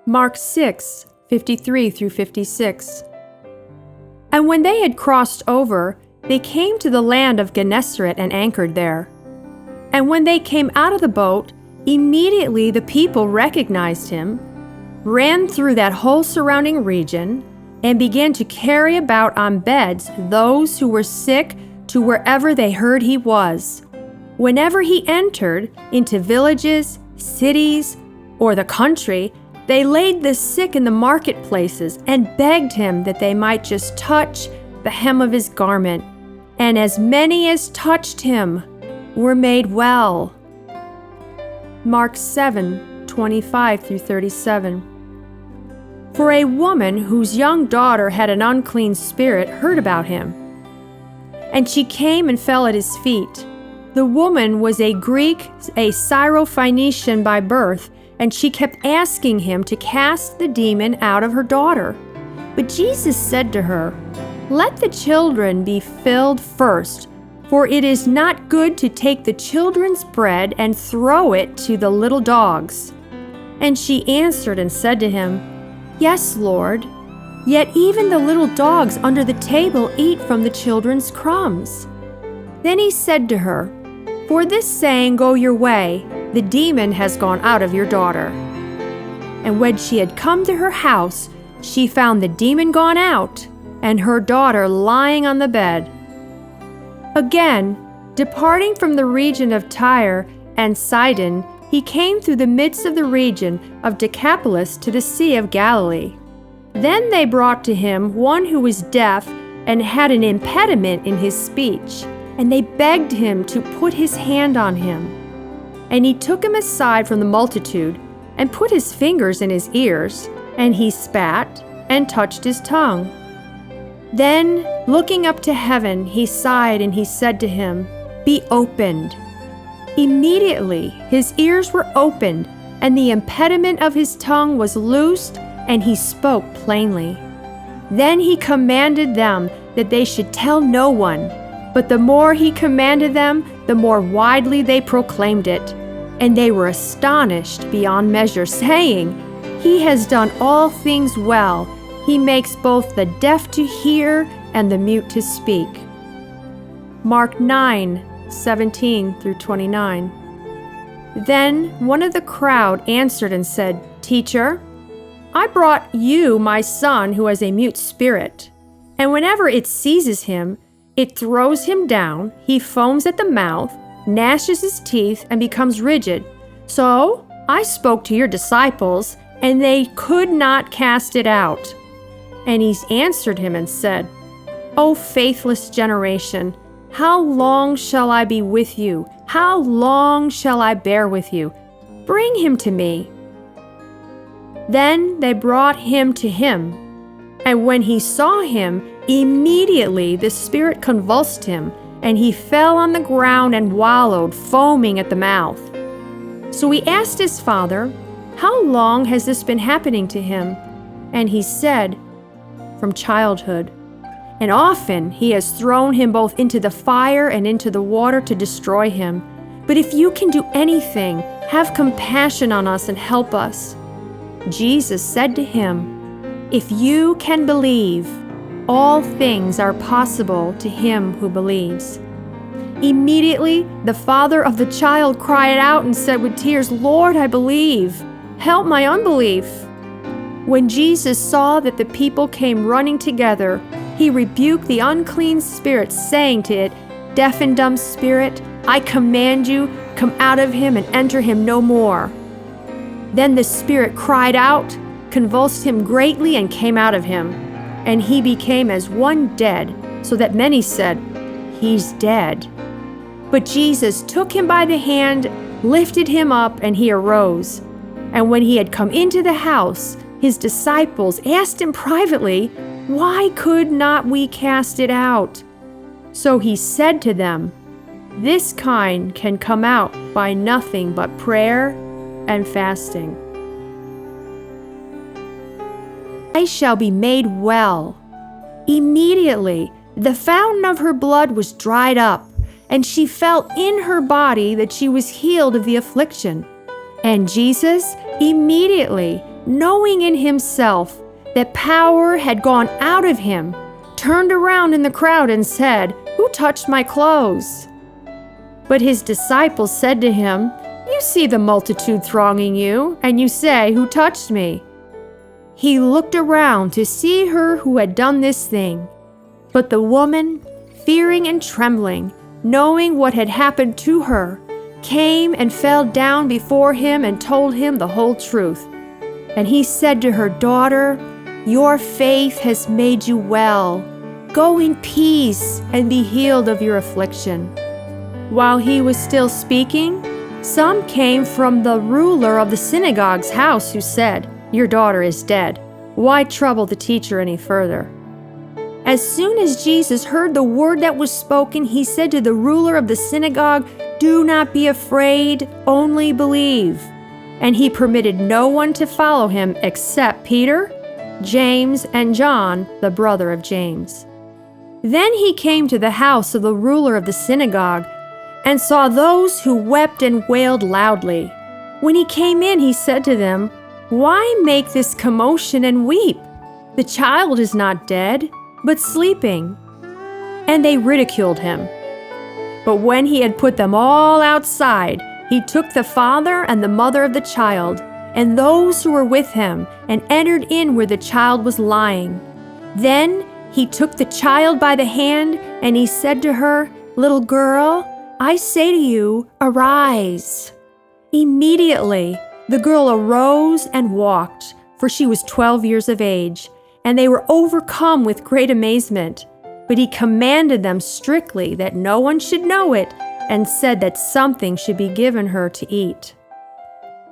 Mark 6:53 through 56. And when they had crossed over, they came to the land of Gennesaret and anchored there. And when they came out of the boat, immediately the people recognized him, ran through that whole surrounding region, and began to carry about on beds those who were sick to wherever they heard he was. Whenever he entered into villages, cities, or the country, they laid the sick in the marketplaces and begged him that they might just touch the hem of his garment. And as many as touched him were made well. Mark 7:25 through 37. For a woman whose young daughter had an unclean spirit heard about him, and she came and fell at his feet. The woman was a Greek, a Syrophoenician by birth, and she kept asking him to cast the demon out of her daughter. But Jesus said to her, "Let the children be filled first, for it is not good to take the children's bread and throw it to the little dogs." And she answered and said to him, "Yes, Lord, yet even the little dogs under the table eat from the children's crumbs." Then he said to her, "For this saying, go your way, the demon has gone out of your daughter." And when she had come to her house, she found the demon gone out, and her daughter lying on the bed. Again, departing from the region of Tyre and Sidon, he came through the midst of the region of Decapolis to the Sea of Galilee. Then they brought to him one who was deaf and had an impediment in his speech, and they begged him to put his hand on him. And he took him aside from the multitude and put his fingers in his ears, and he spat and touched his tongue. Then, looking up to heaven, he sighed and he said to him, "Be opened." Immediately his ears were opened, and the impediment of his tongue was loosed, and he spoke plainly. Then he commanded them that they should tell no one, but the more he commanded them, the more widely they proclaimed it. And they were astonished beyond measure, saying, "He has done all things well. He makes both the deaf to hear and the mute to speak." Mark 9:17 through 29. Then one of the crowd answered and said, "Teacher, I brought you my son who has a mute spirit, and whenever it seizes him, it throws him down, he foams at the mouth, gnashes his teeth, and becomes rigid. So I spoke to your disciples, and they could not cast it out." And he answered him and said, "O faithless generation, how long shall I be with you? How long shall I bear with you? Bring him to me." Then they brought him to him. And when he saw him, immediately the spirit convulsed him, and he fell on the ground and wallowed, foaming at the mouth. So he asked his father, "How long has this been happening to him?" And he said, "From childhood. And often he has thrown him both into the fire and into the water to destroy him. But if you can do anything, have compassion on us and help us." Jesus said to him, "If you can believe, all things are possible to him who believes." Immediately the father of the child cried out and said with tears, "Lord, I believe. Help my unbelief." When Jesus saw that the people came running together, he rebuked the unclean spirit, saying to it, "Deaf and dumb spirit, I command you, come out of him and enter him no more." Then the spirit cried out, convulsed him greatly, and came out of him. And he became as one dead, so that many said, "He's dead." But Jesus took him by the hand, lifted him up, and he arose. And when he had come into the house, his disciples asked him privately, "Why could not we cast it out?" So he said to them, "This kind can come out by nothing but prayer and fasting." "I shall be made well." Immediately the fountain of her blood was dried up, and she felt in her body that she was healed of the affliction. And Jesus, immediately knowing in himself that power had gone out of him, turned around in the crowd and said, "Who touched my clothes?" But his disciples said to him, "You see the multitude thronging you, and you say, 'Who touched me?'" He looked around to see her who had done this thing. But the woman, fearing and trembling, knowing what had happened to her, came and fell down before him and told him the whole truth. And he said to her, "Daughter, your faith has made you well. Go in peace and be healed of your affliction." While he was still speaking, some came from the ruler of the synagogue's house who said, "Your daughter is dead. Why trouble the teacher any further?" As soon as Jesus heard the word that was spoken, he said to the ruler of the synagogue, "Do not be afraid, only believe." And he permitted no one to follow him except Peter, James, and John, the brother of James. Then he came to the house of the ruler of the synagogue and saw those who wept and wailed loudly. When he came in, he said to them, "Why make this commotion and weep? The child is not dead, but sleeping." And they ridiculed him. But when he had put them all outside, he took the father and the mother of the child and those who were with him and entered in where the child was lying. Then he took the child by the hand and he said to her, "Little girl, I say to you, arise." Immediately the girl arose and walked, for she was 12 years of age, and they were overcome with great amazement. But he commanded them strictly that no one should know it, and said that something should be given her to eat.